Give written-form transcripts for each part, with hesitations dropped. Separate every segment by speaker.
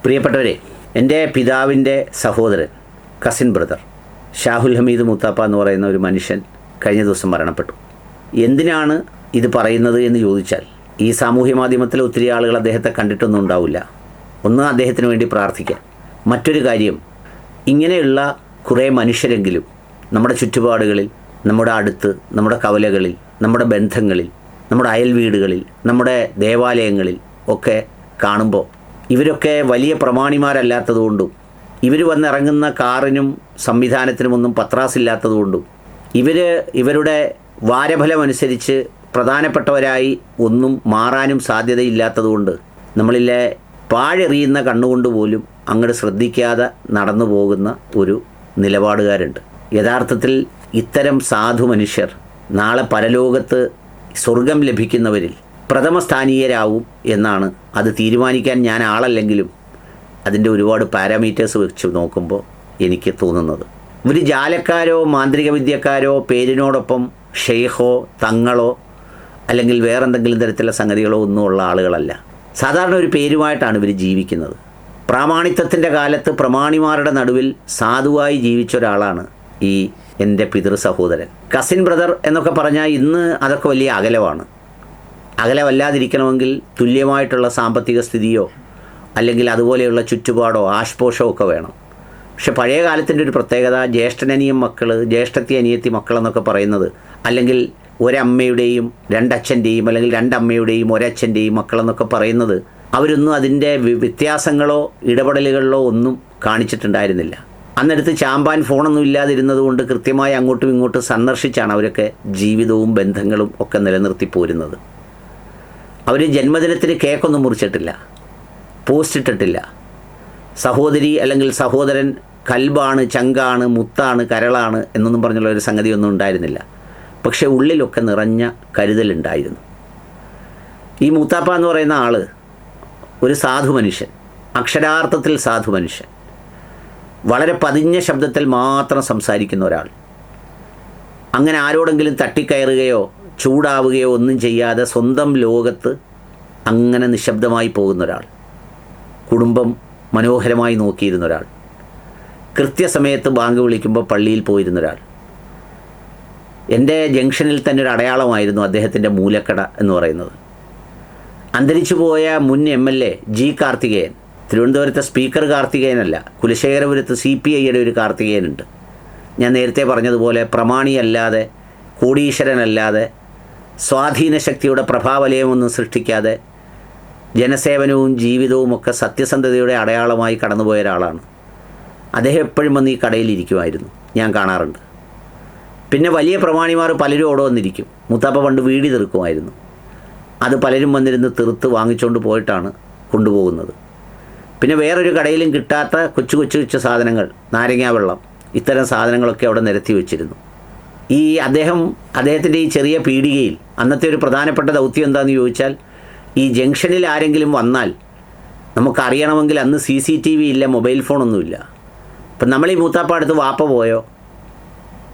Speaker 1: പ്രിയപ്പെട്ടവരെ, എൻ്റെ പിതാവിൻ്റെ സഹോദരൻ, കസിൻ ബ്രദർ ഷാഹുൽ ഹമീദ് മൂത്താപ്പ എന്ന് പറയുന്ന ഒരു മനുഷ്യൻ കഴിഞ്ഞ ദിവസം മരണപ്പെട്ടു. എന്തിനാണ് ഇത് പറയുന്നത് എന്ന് ചോദിച്ചാൽ, ഈ സാമൂഹ്യ മാധ്യമത്തിൽ ഒത്തിരി ആളുകൾ അദ്ദേഹത്തെ കണ്ടിട്ടൊന്നും ഉണ്ടാവില്ല. ഒന്ന്, അദ്ദേഹത്തിന് വേണ്ടി പ്രാർത്ഥിക്കാൻ. മറ്റൊരു കാര്യം, ഇങ്ങനെയുള്ള കുറേ മനുഷ്യരെങ്കിലും നമ്മുടെ ചുറ്റുപാടുകളിൽ, നമ്മുടെ അടുത്ത്, നമ്മുടെ കവലകളിൽ, നമ്മുടെ ബന്ധങ്ങളിൽ, നമ്മുടെ അയൽ വീടുകളിൽ, നമ്മുടെ ദേവാലയങ്ങളിൽ ഒക്കെ കാണുമ്പോൾ ഇവരൊക്കെ വലിയ പ്രമാണിമാരല്ലാത്തതുകൊണ്ടും ഇവർ വന്നിറങ്ങുന്ന കാറിനും സംവിധാനത്തിനുമൊന്നും പത്രാസില്ലാത്തതുകൊണ്ടും ഇവരുടെ വാരഫലമനുസരിച്ച് പ്രധാനപ്പെട്ടവരായി ഒന്നും മാറാനും സാധ്യതയില്ലാത്തതുകൊണ്ട് നമ്മളിലെ പാഴെറിയുന്ന കണ്ണുകൊണ്ട് പോലും അങ്ങോട്ട് ശ്രദ്ധിക്കാതെ നടന്നു പോകുന്ന ഒരു നിലപാടുകാരുണ്ട്. യഥാർത്ഥത്തിൽ ഇത്തരം സാധു മനുഷ്യർ നാളെ പരലോകത്ത് സ്വർഗം ലഭിക്കുന്നവരിൽ പ്രഥമ സ്ഥാനീയരാവും എന്നാണ്. അത് തീരുമാനിക്കാൻ ഞാൻ ആളല്ലെങ്കിലും അതിൻ്റെ ഒരുപാട് പാരാമീറ്റേഴ്സ് വെച്ച് നോക്കുമ്പോൾ എനിക്ക് തോന്നുന്നത്. ഇവർ ജാലക്കാരോ മാന്ത്രിക വിദ്യക്കാരോ പേരിനോടൊപ്പം ഷെയ്ഖോ തങ്ങളോ അല്ലെങ്കിൽ വേറെന്തെങ്കിലും തരത്തിലുള്ള സംഗതികളോ ഒന്നും ഉള്ള ആളുകളല്ല. സാധാരണ ഒരു പേരുമായിട്ടാണ് ഇവർ ജീവിക്കുന്നത്. പ്രാമാണിത്വത്തിൻ്റെ കാലത്ത് പ്രമാണിമാരുടെ നടുവിൽ സാധുവായി ജീവിച്ച ഒരാളാണ് ഈ എൻ്റെ പിതൃ സഹോദരൻ. കസിൻ ബ്രദർ എന്നൊക്കെ പറഞ്ഞാൽ ഇന്ന് അതൊക്കെ വലിയ അകലമാണ്. അകലമല്ലാതിരിക്കണമെങ്കിൽ തുല്യമായിട്ടുള്ള സാമ്പത്തിക സ്ഥിതിയോ അല്ലെങ്കിൽ അതുപോലെയുള്ള ചുറ്റുപാടോ ആശ്പോഷമോ ഒക്കെ വേണം. പക്ഷെ പഴയ കാലത്തിൻ്റെ ഒരു പ്രത്യേകത, ജ്യേഷ്ഠനനിയം മക്കൾ, ജ്യേഷ്ഠത്തി അനിയത്തി മക്കളെന്നൊക്കെ പറയുന്നത്, അല്ലെങ്കിൽ ഒരമ്മയുടെയും രണ്ടച്ഛൻ്റെയും അല്ലെങ്കിൽ രണ്ടമ്മയുടെയും ഒരച്ഛൻ്റെയും മക്കളെന്നൊക്കെ പറയുന്നത്, അവരൊന്നും അതിൻ്റെ വ്യത്യാസങ്ങളോ ഇടപെടലുകളിലോ ഒന്നും കാണിച്ചിട്ടുണ്ടായിരുന്നില്ല. അന്നെടുത്ത് ചാമ്പാൻ ഫോണൊന്നും ഇല്ലാതിരുന്നത് കൊണ്ട് കൃത്യമായി അങ്ങോട്ടും ഇങ്ങോട്ടും സന്ദർശിച്ചാണ് അവരൊക്കെ ജീവിതവും ബന്ധങ്ങളും ഒക്കെ നിലനിർത്തി പോരുന്നത്. അവർ ജന്മദിനത്തിന് കേക്കൊന്നും മുറിച്ചിട്ടില്ല, പോസ്റ്റ് ഇട്ടിട്ടില്ല. സഹോദരി അല്ലെങ്കിൽ സഹോദരൻ കൽബാണ്, ചങ്കാണ്, മുത്താണ്, കരളാണ് എന്നൊന്നും പറഞ്ഞുള്ള ഒരു സംഗതിയൊന്നും ഉണ്ടായിരുന്നില്ല. പക്ഷേ ഉള്ളിലൊക്കെ നിറഞ്ഞ കരുതലുണ്ടായിരുന്നു. ഈ മൂത്താപ്പ എന്ന് പറയുന്ന ആൾ ഒരു സാധു മനുഷ്യൻ, അക്ഷരാർത്ഥത്തിൽ സാധു മനുഷ്യൻ, വളരെ പതിഞ്ഞ ശബ്ദത്തിൽ മാത്രം സംസാരിക്കുന്ന ഒരാൾ. അങ്ങനെ ആരോടെങ്കിലും തട്ടിക്കയറുകയോ ചൂടാവുകയോ ഒന്നും ചെയ്യാതെ സ്വന്തം ലോകത്ത് അങ്ങനെ നിശബ്ദമായി പോകുന്ന ഒരാൾ. കുടുംബം മനോഹരമായി നോക്കിയിരുന്ന ഒരാൾ. കൃത്യസമയത്ത് ബാങ്ക് വിളിക്കുമ്പോൾ പള്ളിയിൽ പോയിരുന്ന ഒരാൾ. എൻ്റെ ജംഗ്ഷനിൽ തന്നെ ഒരു അടയാളമായിരുന്നു അദ്ദേഹത്തിൻ്റെ മൂലക്കട എന്ന് പറയുന്നത്. അന്തരിച്ചു പോയ മുൻ MLA ജി കാർത്തികേയൻ, തിരുവനന്തപുരത്തെ സ്പീക്കർ കാർത്തികേയനല്ല, കുലശേഖരപുരത്ത് CPIയുടെ ഒരു കാർത്തികേയനുണ്ട്. ഞാൻ നേരത്തെ പറഞ്ഞതുപോലെ പ്രമാണിയല്ലാതെ, കോടീശ്വരനല്ലാതെ, സ്വാധീന ശക്തിയുടെ പ്രഭാവലയമൊന്നും സൃഷ്ടിക്കാതെ ജനസേവനവും ജീവിതവും ഒക്കെ സത്യസന്ധതയുടെ അടയാളമായി കടന്നുപോയ ഒരാളാണ്. അദ്ദേഹം എപ്പോഴും വന്ന് ഈ കടയിലിരിക്കുമായിരുന്നു, ഞാൻ കാണാറുണ്ട്. പിന്നെ വലിയ പ്രമാണിമാർ പലരും അവിടെ വന്നിരിക്കും. മുത്താപ്പ പണ്ട് വീടി തീർക്കുമായിരുന്നു. അത് പലരും വന്നിരുന്ന് തീർത്ത് വാങ്ങിച്ചുകൊണ്ട് പോയിട്ടാണ് കൊണ്ടുപോകുന്നത്. പിന്നെ വേറൊരു കടയിലും കിട്ടാത്ത കൊച്ചു കൊച്ചു കൊച്ചു സാധനങ്ങൾ, നാരങ്ങാ വെള്ളം, ഇത്തരം സാധനങ്ങളൊക്കെ അവിടെ നിരത്തി വെച്ചിരുന്നു. അദ്ദേഹത്തിൻ്റെ ഈ ചെറിയ പീടികയിൽ അന്നത്തെ ഒരു പ്രധാനപ്പെട്ട ദൗത്യം എന്താണെന്ന് ചോദിച്ചാൽ, ഈ ജംഗ്ഷനിൽ ആരെങ്കിലും വന്നാൽ നമുക്കറിയണമെങ്കിൽ അന്ന് CCTV ഇല്ല, മൊബൈൽ ഫോണൊന്നുമില്ല. അപ്പം നമ്മൾ ഈ മൂത്താപ്പ അടുത്ത് വാപ്പ പോയോ,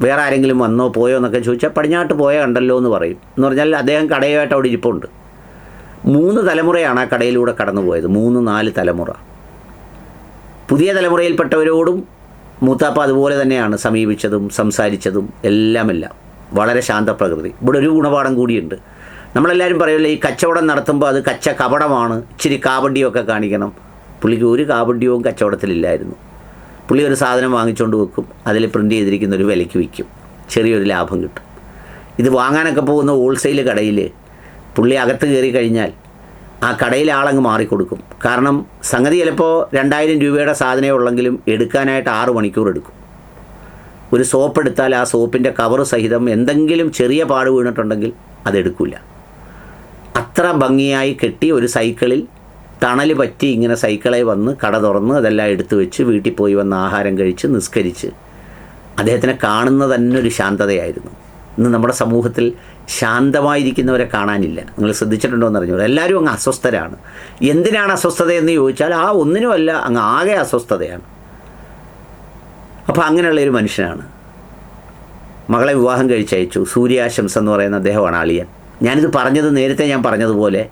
Speaker 1: വേറെ ആരെങ്കിലും വന്നോ പോയോ എന്നൊക്കെ ചോദിച്ചാൽ പടിഞ്ഞാട്ട് പോയോ കണ്ടല്ലോ എന്ന് പറയും. എന്ന് പറഞ്ഞാൽ അദ്ദേഹം കടയുമായിട്ട് അവിടെ ഇരിപ്പുണ്ട്. 3 തലമുറയാണ് ആ കടയിലൂടെ കടന്നു പോയത്, 3-4 തലമുറ. പുതിയ തലമുറയിൽപ്പെട്ടവരോടും മൂത്താപ്പ അതുപോലെ തന്നെയാണ് സമീപിച്ചതും സംസാരിച്ചതും എല്ലാം. വളരെ ശാന്തപ്രകൃതി. ഇവിടെ ഒരു ഗുണപാഠം കൂടിയുണ്ട്. നമ്മളെല്ലാവരും പറയുമല്ലോ, ഈ കച്ചവടം നടത്തുമ്പോൾ അത് കപടമാണ്, ഇച്ചിരി കാപഡ്യമൊക്കെ കാണിക്കണം. പുള്ളിക്ക് ഒരു കാപഡ്യവും കച്ചവടത്തിലില്ലായിരുന്നു. പുള്ളി ഒരു സാധനം വാങ്ങിച്ചുകൊണ്ട് വെക്കും, അതിൽ പ്രിൻ്റ് ചെയ്തിരിക്കുന്ന ഒരു വിലയ്ക്ക് വിൽക്കും, ചെറിയൊരു ലാഭം കിട്ടും. ഇത് വാങ്ങാനൊക്കെ പോകുന്ന ഹോൾസെയിൽ കടയിൽ പുള്ളി അകത്ത് കയറി കഴിഞ്ഞാൽ ആ കടയിലെ ആളങ്ങ് മാറിക്കൊടുക്കും. കാരണം സംഗതി ചിലപ്പോൾ 2000 രൂപയുടെ സാധനമേ ഉള്ളെങ്കിലും എടുക്കാനായിട്ട് 6 മണിക്കൂർ എടുക്കും. ഒരു സോപ്പ് എടുത്താൽ ആ സോപ്പിൻ്റെ കവറ് സഹിതം എന്തെങ്കിലും ചെറിയ പാട് വീണിട്ടുണ്ടെങ്കിൽ അതെടുക്കില്ല. അത്ര ഭംഗിയായി കെട്ടി ഒരു സൈക്കിളിൽ തണൽ പറ്റി ഇങ്ങനെ സൈക്കിളെ വന്ന് കട തുറന്ന് അതെല്ലാം എടുത്തു വെച്ച് വീട്ടിൽ പോയി വന്ന് ആഹാരം കഴിച്ച് നിസ്കരിച്ച് അദ്ദേഹത്തിനെ കാണുന്നത് തന്നെ ഒരു ശാന്തതയായിരുന്നു. ഇന്ന് നമ്മുടെ സമൂഹത്തിൽ ശാന്തമായിരിക്കുന്നവരെ കാണാനില്ല. നിങ്ങൾ ശ്രദ്ധിച്ചിട്ടുണ്ടോ എന്ന് അറിഞ്ഞു. എല്ലാവരും അങ്ങ് അസ്വസ്ഥരാണ്. എന്തിനാണ് അസ്വസ്ഥതയെന്ന് ചോദിച്ചാൽ ഒന്നിനുമല്ല, അങ്ങ് ആകെ അസ്വസ്ഥതയാണ്. അപ്പോൾ അങ്ങനെയുള്ളൊരു മനുഷ്യനാണ്. മകളെ വിവാഹം കഴിച്ചയച്ചു. സൂര്യാശംസ എന്ന് പറയുന്ന അദ്ദേഹമാണ് അളിയൻ. ഞാനിത് പറഞ്ഞത് നേരത്തെ ഞാൻ പറഞ്ഞതുപോലെ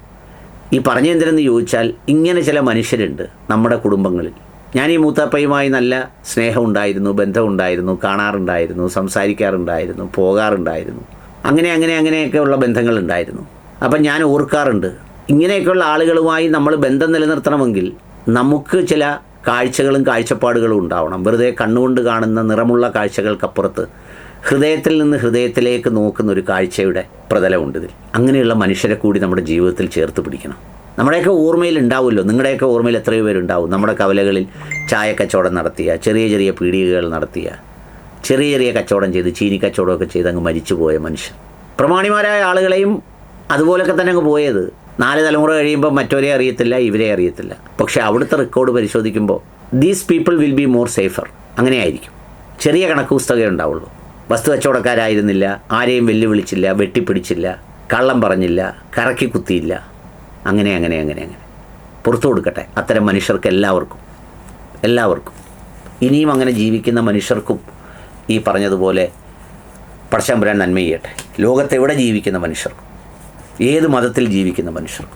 Speaker 1: ഈ പറഞ്ഞ എന്തിനെന്ന് ചോദിച്ചാൽ, ഇങ്ങനെ ചില മനുഷ്യരുണ്ട് നമ്മുടെ കുടുംബങ്ങളിൽ. ഞാൻ ഈ മൂത്താപ്പയുമായി നല്ല സ്നേഹമുണ്ടായിരുന്നു, ബന്ധമുണ്ടായിരുന്നു, കാണാറുണ്ടായിരുന്നു, സംസാരിക്കാറുണ്ടായിരുന്നു, പോകാറുണ്ടായിരുന്നു, അങ്ങനെയൊക്കെയുള്ള ബന്ധങ്ങളുണ്ടായിരുന്നു. അപ്പം ഞാൻ ഓർക്കാറുണ്ട്, ഇങ്ങനെയൊക്കെയുള്ള ആളുകളുമായി നമ്മൾ ബന്ധം നിലനിർത്തണമെങ്കിൽ നമുക്ക് ചില കാഴ്ചകളും കാഴ്ചപ്പാടുകളും ഉണ്ടാവണം. വെറുതെ കണ്ണുകൊണ്ട് കാണുന്ന നിറമുള്ള കാഴ്ചകൾക്കപ്പുറത്ത് ഹൃദയത്തിൽ നിന്ന് ഹൃദയത്തിലേക്ക് നോക്കുന്ന ഒരു കാഴ്ചയുടെ പ്രതലമുണ്ട് ഇതിൽ. അങ്ങനെയുള്ള മനുഷ്യരെ കൂടി നമ്മുടെ ജീവിതത്തിൽ ചേർത്ത് പിടിക്കണം. നമ്മുടെയൊക്കെ ഓർമ്മയിൽ ഉണ്ടാവുമല്ലോ, നിങ്ങളുടെയൊക്കെ ഓർമ്മയിൽ എത്രയോ പേരുണ്ടാവും നമ്മുടെ കവലകളിൽ ചായക്കച്ചവടം നടത്തിയ, ചെറിയ ചെറിയ പീടികകൾ നടത്തിയ, ചെറിയ ചെറിയ കച്ചവടം ചെയ്ത് ചീനിക്കച്ചവടമൊക്കെ ചെയ്ത് അങ്ങ് മരിച്ചുപോയ മനുഷ്യൻ. പ്രമാണിമാരായ ആളുകളെയും അതുപോലൊക്കെ തന്നെ അങ്ങ് പോയത്. 4 തലമുറ കഴിയുമ്പോൾ മറ്റവരെ അറിയത്തില്ല, ഇവരെ അറിയത്തില്ല. പക്ഷേ അവിടുത്തെ റെക്കോർഡ് പരിശോധിക്കുമ്പോൾ these people will be more safer. അങ്ങനെയായിരിക്കും. ചെറിയ കണക്ക് പുസ്തകമേ ഉണ്ടാവുള്ളൂ. വസ്തു കച്ചവടക്കാരായിരുന്നില്ല, ആരെയും വെല്ലുവിളിച്ചില്ല, വെട്ടിപ്പിടിച്ചില്ല, കള്ളം പറഞ്ഞില്ല, കറക്കി കുത്തിയില്ല. അങ്ങനെ പുറത്തു കൊടുക്കട്ടെ അത്തരം മനുഷ്യർക്ക് എല്ലാവർക്കും. ഇനിയും അങ്ങനെ ജീവിക്കുന്ന മനുഷ്യർക്കും ഈ പറഞ്ഞതുപോലെ പടച്ചതമ്പുരാൻ നന്മ ചെയ്യട്ടെ. ലോകത്തെവിടെ ജീവിക്കുന്ന മനുഷ്യർക്കും, ഏത് മതത്തിൽ ജീവിക്കുന്ന മനുഷ്യർക്കും.